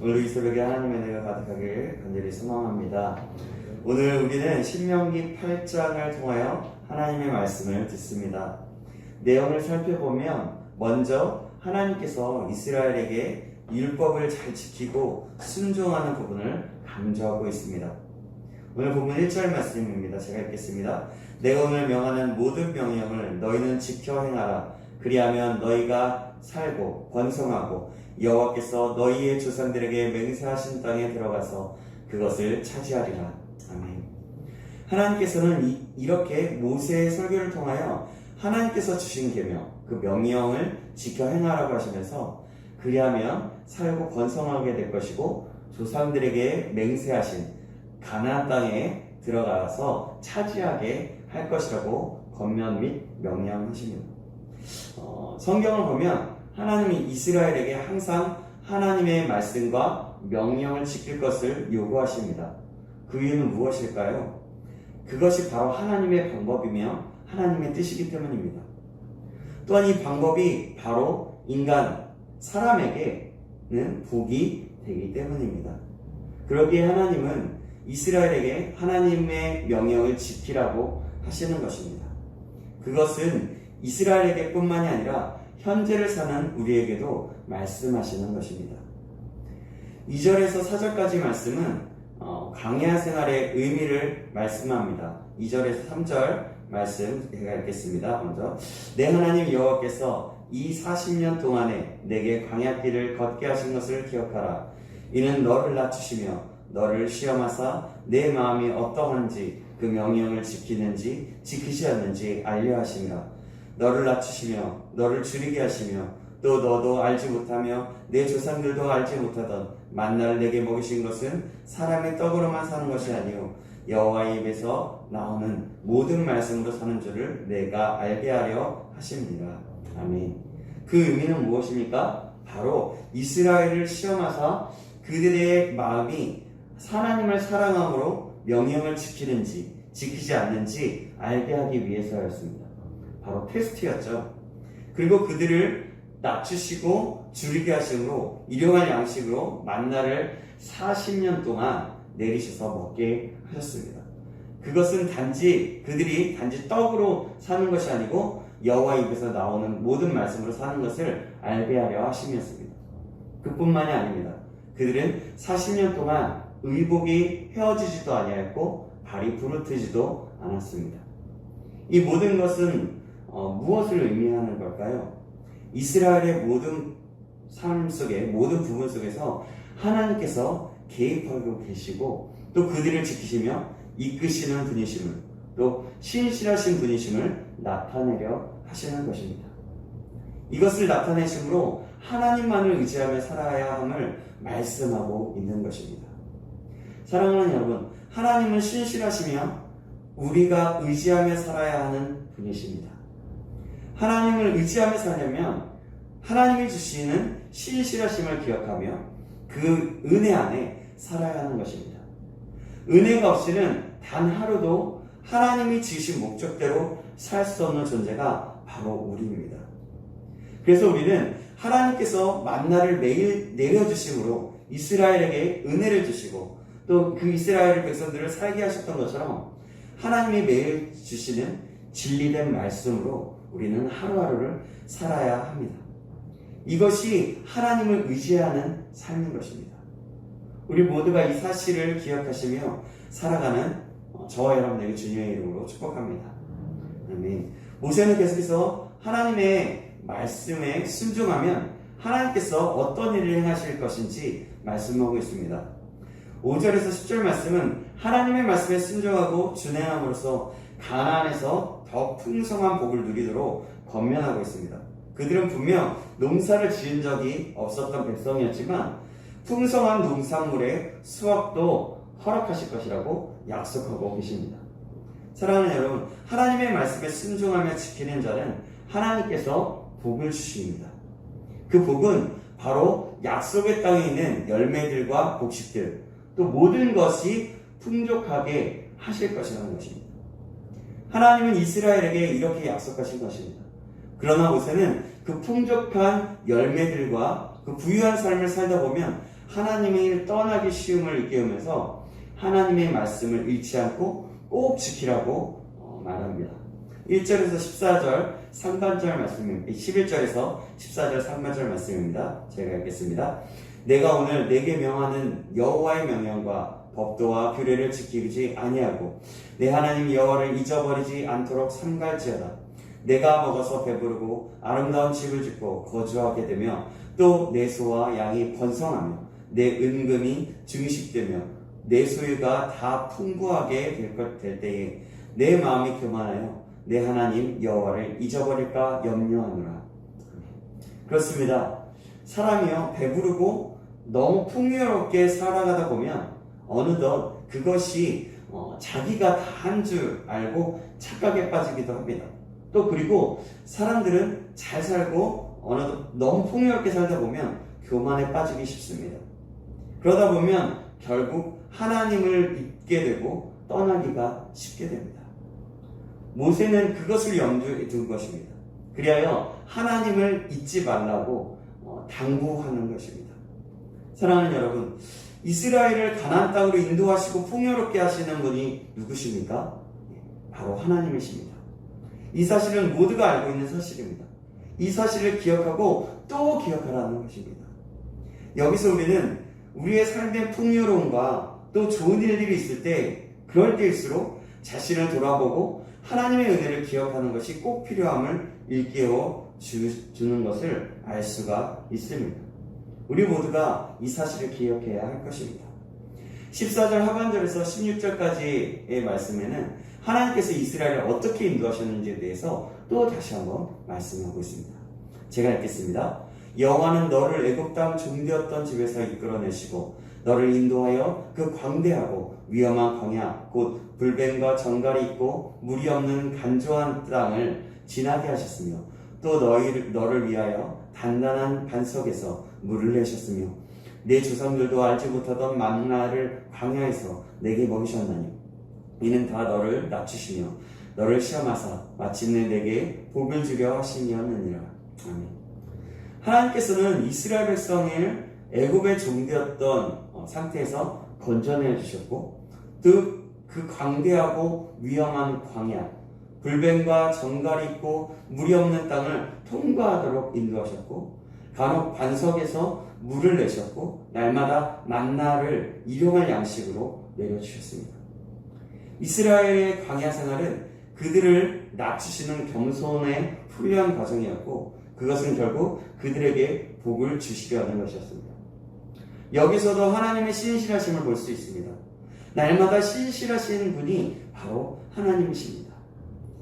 오늘 이 새벽에 하나님의 은혜가 가득하길 간절히 소망합니다. 오늘 우리는 신명기 8장을 통하여 하나님의 말씀을 듣습니다. 내용을 살펴보면 먼저 하나님께서 이스라엘에게 율법을 잘 지키고 순종하는 부분을 강조하고 있습니다. 오늘 본문 1절 말씀입니다. 제가 읽겠습니다. 내가 오늘 명하는 모든 명령을 너희는 지켜 행하라. 그리하면 너희가 살고 번성하고 여호와께서 너희의 조상들에게 맹세하신 땅에 들어가서 그것을 차지하리라. 아멘. 하나님께서는 이렇게 모세의 설교를 통하여 하나님께서 주신 계명, 그 명령을 지켜 행하라고 하시면서 그리하면 살고 번성하게 될 것이고 조상들에게 맹세하신 가나안 땅에 들어가서 차지하게 할 것이라고 권면 및 명령하십니다. 성경을 보면 하나님이 이스라엘에게 항상 하나님의 말씀과 명령을 지킬 것을 요구하십니다. 그 이유는 무엇일까요? 그것이 바로 하나님의 방법이며 하나님의 뜻이기 때문입니다. 또한 이 방법이 바로 인간, 사람에게는 복이 되기 때문입니다. 그러기에 하나님은 이스라엘에게 하나님의 명령을 지키라고 하시는 것입니다. 그것은 이스라엘에게 뿐만이 아니라 현재를 사는 우리에게도 말씀하시는 것입니다. 2절에서 4절까지 말씀은 광야 생활의 의미를 말씀합니다. 2절에서 3절 말씀 제가 읽겠습니다. 먼저 내 하나님 여호와께서 이 40년 동안에 내게 광야길을 걷게 하신 것을 기억하라. 이는 너를 낮추시며 너를 시험하사 내 마음이 어떠한지 그 명령을 지키는지 지키지 않는지 알려 하시며 너를 낮추시며 너를 줄이게 하시며 또 너도 알지 못하며 내 조상들도 알지 못하던 만나를 내게 먹이신 것은 사람의 떡으로만 사는 것이 아니오 여호와의 입에서 나오는 모든 말씀으로 사는 줄을 내가 알게 하려 하십니다. 아멘. 그 의미는 무엇입니까? 바로 이스라엘을 시험하사 그들의 마음이 하나님을 사랑함으로 명령을 지키는지 지키지 않는지 알게 하기 위해서였습니다. 바로 테스트였죠. 그리고 그들을 낮추시고 줄이게 하심으로 일용할 양식으로 만나를 40년 동안 내리셔서 먹게 하셨습니다. 그것은 그들이 단지 떡으로 사는 것이 아니고 여호와 입에서 나오는 모든 말씀으로 사는 것을 알게 하려 하심이었습니다. 그뿐만이 아닙니다. 그들은 40년 동안 의복이 헤어지지도 아니하였고 발이 부르트지도 않았습니다. 이 모든 것은 무엇을 의미하는 걸까요? 이스라엘의 모든 삶 속에 모든 부분 속에서 하나님께서 개입하고 계시고 또 그들을 지키시며 이끄시는 분이심을 또 신실하신 분이심을 나타내려 하시는 것입니다. 이것을 나타내심으로 하나님만을 의지하며 살아야 함을 말씀하고 있는 것입니다. 사랑하는 여러분, 하나님은 신실하시며 우리가 의지하며 살아야 하는 분이십니다. 하나님을 의지하며 살려면 하나님이 주시는 신실하심을 기억하며 그 은혜 안에 살아야 하는 것입니다. 은혜가 없이는 단 하루도 하나님이 지으신 목적대로 살 수 없는 존재가 바로 우리입니다. 그래서 우리는 하나님께서 만나를 매일 내려주심으로 이스라엘에게 은혜를 주시고 또 그 이스라엘 백성들을 살게 하셨던 것처럼 하나님이 매일 주시는 진리된 말씀으로 우리는 하루하루를 살아야 합니다. 이것이 하나님을 의지하는 삶인 것입니다. 우리 모두가 이 사실을 기억하시며 살아가는 저와 여러분에게 주님의 이름으로 축복합니다. 아멘. 모세는 계속해서 하나님의 말씀에 순종하면 하나님께서 어떤 일을 행하실 것인지 말씀하고 있습니다. 5절에서 10절 말씀은 하나님의 말씀에 순종하고 준행함으로써 가나안에서 더 풍성한 복을 누리도록 권면하고 있습니다. 그들은 분명 농사를 지은 적이 없었던 백성이었지만 풍성한 농산물의 수확도 허락하실 것이라고 약속하고 계십니다. 사랑하는 여러분, 하나님의 말씀에 순종하며 지키는 자는 하나님께서 복을 주십니다. 그 복은 바로 약속의 땅에 있는 열매들과 곡식들, 또 모든 것이 풍족하게 하실 것이라는 것입니다. 하나님은 이스라엘에게 이렇게 약속하신 것입니다. 그러나 모세는 그 풍족한 열매들과 그 부유한 삶을 살다 보면 하나님을 떠나기 쉬움을 일깨우면서 하나님의 말씀을 잃지 않고 꼭 지키라고 말합니다. 1절에서 14절 상반절 말씀입니다. 11절에서 14절 상반절 말씀입니다. 제가 읽겠습니다. 내가 오늘 내게 명하는 여호와의 명령과 법도와 규례를 지키지 아니하고 내 하나님 여호와를 잊어버리지 않도록 삼갈지어다. 내가 먹어서 배부르고 아름다운 집을 짓고 거주하게 되며 또 내 소와 양이 번성하며 내 은금이 증식되며 내 소유가 다 풍부하게 될 때에 내 마음이 교만하여 내 하나님 여호와를 잊어버릴까 염려하노라. 그렇습니다. 사람이요 배부르고 너무 풍요롭게 살아가다 보면 어느덧 그것이 자기가 다 한 줄 알고 착각에 빠지기도 합니다. 또 그리고 사람들은 잘 살고 어느덧 너무 풍요롭게 살다 보면 교만에 빠지기 쉽습니다. 그러다 보면 결국 하나님을 잊게 되고 떠나기가 쉽게 됩니다. 모세는 그것을 염두에 둔 것입니다. 그리하여 하나님을 잊지 말라고 당부하는 것입니다. 사랑하는 여러분, 이스라엘을 가나안 땅으로 인도하시고 풍요롭게 하시는 분이 누구십니까? 바로 하나님이십니다. 이 사실은 모두가 알고 있는 사실입니다. 이 사실을 기억하고 또 기억하라는 것입니다. 여기서 우리는 우리의 삶의 풍요로움과 또 좋은 일들이 있을 때 그럴 때일수록 자신을 돌아보고 하나님의 은혜를 기억하는 것이 꼭 필요함을 일깨워 주는 것을 알 수가 있습니다. 우리 모두가 이 사실을 기억해야 할 것입니다. 14절 하반절에서 16절까지의 말씀에는 하나님께서 이스라엘을 어떻게 인도하셨는지에 대해서 또 다시 한번 말씀하고 있습니다. 제가 읽겠습니다. 여호와는 너를 애굽 땅 종되었던 집에서 이끌어내시고 너를 인도하여 그 광대하고 위험한 광야 곧 불뱀과 정갈이 있고 물이 없는 간조한 땅을 지나게 하셨으며 또 너를 위하여 단단한 반석에서 물을 내셨으며 내 조상들도 알지 못하던 만나를 광야에서 내게 먹이셨나니 이는 다 너를 낮추시며 너를 시험하사 마침내 내게 복을 주려 하심이었느니라. 아멘. 하나님께서는 이스라엘 백성을 애굽의 종되었던 상태에서 건져내 주셨고 또 그 광대하고 위험한 광야 불뱀과 정갈이 있고 물이 없는 땅을 통과하도록 인도하셨고 간혹 반석에서 물을 내셨고 날마다 만나를 일용할 양식으로 내려주셨습니다. 이스라엘의 광야 생활은 그들을 낮추시는 겸손의 훈련 과정이었고 그것은 결국 그들에게 복을 주시려 하는 것이었습니다. 여기서도 하나님의 신실하심을 볼 수 있습니다. 날마다 신실하신 분이 바로 하나님이십니다.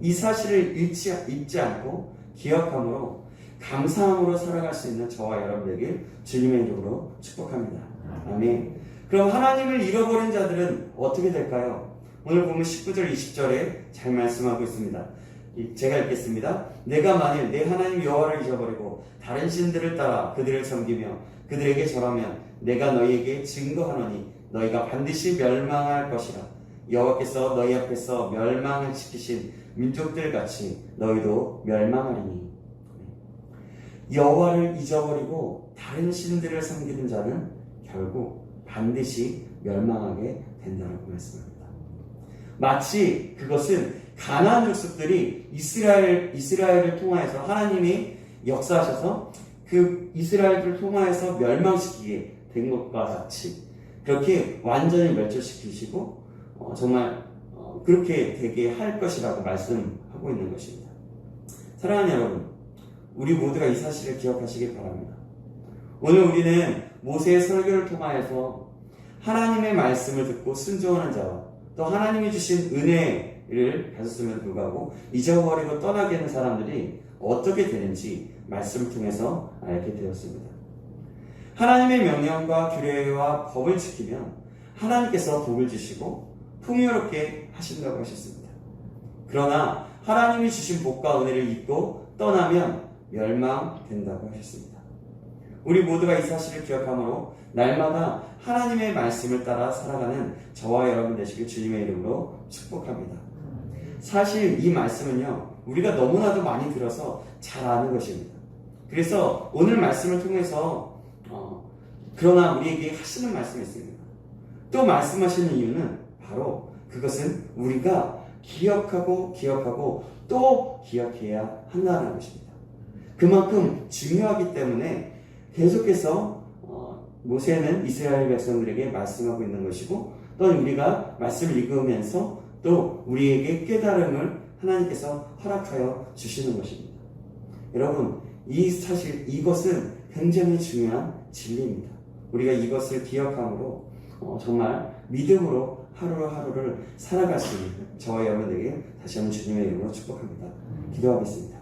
이 사실을 잊지 않고 기억함으로 감사함으로 살아갈 수 있는 저와 여러분에게 주님의 이름으로 축복합니다. 아멘. 그럼 하나님을 잃어버린 자들은 어떻게 될까요? 오늘 보면 19절 20절에 잘 말씀하고 있습니다. 제가 읽겠습니다. 내가 만일 내 하나님 여호와를 잊어버리고 다른 신들을 따라 그들을 섬기며 그들에게 절하면 내가 너희에게 증거하노니 너희가 반드시 멸망할 것이라. 여호와께서 너희 앞에서 멸망을 시키신 민족들 같이 너희도 멸망하리니. 여호와를 잊어버리고 다른 신들을 섬기는 자는 결국 반드시 멸망하게 된다고 말씀합니다. 마치 그것은 가나안 족속들이 이스라엘을 통하여서 하나님이 역사하셔서 그 이스라엘을 통하여서 멸망시키게 된 것과 같이 그렇게 완전히 멸절시키시고 정말 그렇게 되게 할 것이라고 말씀하고 있는 것입니다. 사랑하는 여러분, 우리 모두가 이 사실을 기억하시길 바랍니다. 오늘 우리는 모세의 설교를 통하여서 하나님의 말씀을 듣고 순종하는 자와 또 하나님이 주신 은혜를 가졌음에도 불구하고 잊어버리고 떠나게 하는 사람들이 어떻게 되는지 말씀을 통해서 알게 되었습니다. 하나님의 명령과 규례와 법을 지키면 하나님께서 복을 주시고 풍요롭게 하신다고 하셨습니다. 그러나 하나님이 주신 복과 은혜를 잊고 떠나면 멸망된다고 하셨습니다. 우리 모두가 이 사실을 기억함으로 날마다 하나님의 말씀을 따라 살아가는 저와 여러분 되시길 주님의 이름으로 축복합니다. 사실 이 말씀은요, 우리가 너무나도 많이 들어서 잘 아는 것입니다. 그래서 오늘 말씀을 통해서 그러나 우리에게 하시는 말씀이 있습니다. 또 말씀하시는 이유는 바로 그것은 우리가 기억하고 또 기억해야 한다는 것입니다. 그만큼 중요하기 때문에 계속해서 모세는 이스라엘 백성들에게 말씀하고 있는 것이고, 또 우리가 말씀을 읽으면서 또 우리에게 깨달음을 하나님께서 허락하여 주시는 것입니다. 여러분, 이것은 굉장히 중요한 진리입니다. 우리가 이것을 기억함으로 정말 믿음으로 하루하루를 살아갈 수 있는 저와 여러분에게 다시 한번 주님의 이름으로 축복합니다. 기도하겠습니다.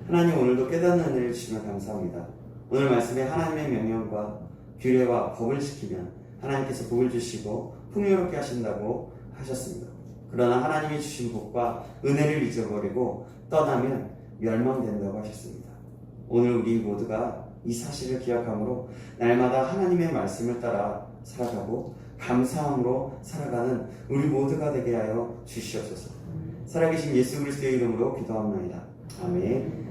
하나님, 오늘도 깨닫는 은혜를 주시면 감사합니다. 오늘 말씀에 하나님의 명령과 규례와 법을 지키면 하나님께서 복을 주시고 풍요롭게 하신다고 하셨습니다. 그러나 하나님이 주신 복과 은혜를 잊어버리고 떠나면 멸망된다고 하셨습니다. 오늘 우리 모두가 이 사실을 기억함으로 날마다 하나님의 말씀을 따라 살아가고 감사함으로 살아가는 우리 모두가 되게 하여 주시옵소서. 살아계신 예수 그리스도의 이름으로 기도합니다. 아멘.